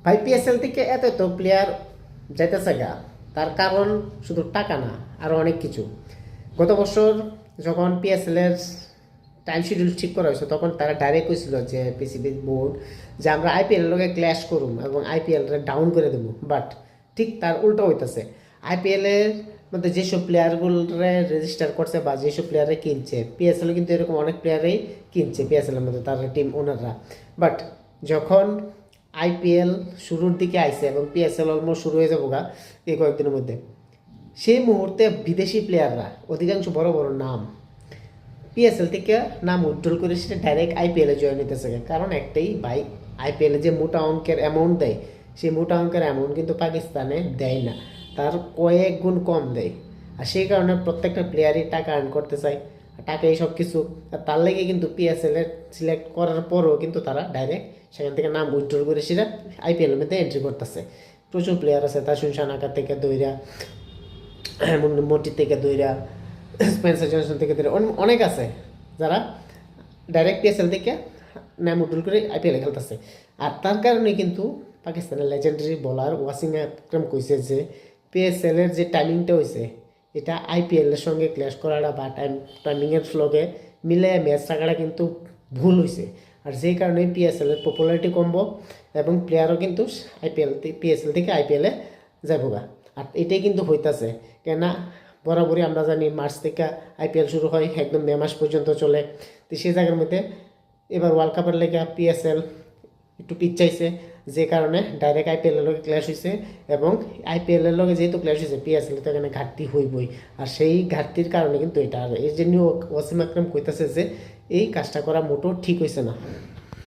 ভাই পিএসএল থেকে এত এত প্লেয়ার যাইতেছে গা, তার কারণ শুধু টাকা না, আরও অনেক কিছু। গত বছর যখন পিএসএল এর টাইম শিডিউল ঠিক করা হয়েছে তখন তারা ডাইরেক্ট কইছিল যে পিসিবি বোর্ড যে আমরা আইপিএল লগে ক্ল্যাশ করুম এবং আইপিএল ডাউন করে দেবো, বাট ঠিক তার উল্টো হইতেছে। আইপিএল এর মধ্যে যেসব প্লেয়ারগুলোরে রেজিস্টার করছে বা যেসব প্লেয়ারে কিনছে, পিএসএল কিন্তু এরকম অনেক প্লেয়ারই কিনছে পিএসএল এর মধ্যে তার টিম ওনাররা। বাট যখন আইপিএল শুরুর দিকে আইছে এবং পিএসএল অলমোস্ট শুরু হয়ে যাবো গা এই কয়েকদিনের মধ্যে, সেই মুহূর্তে বিদেশি প্লেয়াররা অধিকাংশ বড় বড় নাম পিএসএল থেকে নাম উজ্জ্বল করে সেটা ডাইরেক্ট আইপিএলে জয়েন নিতেছে। কারণ একটাই ভাই, আইপিএলে যে মোটা অঙ্কের অ্যামাউন্ট দেয় সেই মোটা অঙ্কের অ্যামাউন্ট কিন্তু পাকিস্তানে দেয় না, তার কয়েক গুণ কম দেয়। আর সেই কারণে প্রত্যেকটা প্লেয়ারই টাকা আর্ন করতে চায়, টাকাই সব কিছু। আর তার লেগে কিন্তু পিএসএল সিলেক্ট করার পরও কিন্তু তারা ডাইরেক্ট সেখান থেকে নাম উজ্জ্বল করে সেটা আইপিএলের মধ্যে এন্ট্রি করতেছে। প্রচুর প্লেয়ার আছে, তাসুন সানাকা থেকে দইরা, মটি থেকে দইরা, স্পেন্সার জনসন থেকে দইরা অনেক আছে যারা ডাইরেক্ট পিএসএল থেকে নাম উজ্জ্বল করে আইপিএলে খেলতেছে। আর তার কারণে কিন্তু পাকিস্তানের লেজেন্ডারি বোলার ওয়াসিম আকরাম কইছে যে পিএসএল এর যে টাইমিংটা হয়েছে এটা আইপিএলের সঙ্গে ক্ল্যাশ করাটা বা টাইমিংয়ের ফ্লোকে মিলে ম্যাচ রাখাটা কিন্তু ভুল হয়েছে। আর যেই কারণে পিএসএল এর পপুলারিটি কমবো এবং প্লেয়ারও কিন্তু পিএসএল থেকে আইপিএলে যাবো গা। আর এটাই কিন্তু হইতাছে, কেননা বরাবরই আমরা জানি মার্চ থেকে আইপিএল শুরু হয়, একদম মে মাস পর্যন্ত চলে। তো সেই জায়গার মধ্যে এবার ওয়ার্ল্ড কাপের লেগে পিএসএল একটু পিচ্ছাইছে, যে কারণে ডাইরেক্ট আইপিএলের লগে ক্ল্যাশ হয়েছে। এবং আইপিএলের লগে যেহেতু ক্ল্যাশ হয়েছে পিএসএল তো এখানে ঘাটতি হইবই। আর সেই ঘাটতির কারণে কিন্তু এটা, আর এই জন্য ওয়াসিম আকরাম কইতাছে যে এই কাজটা করা মোটেও ঠিক হয়েছে না।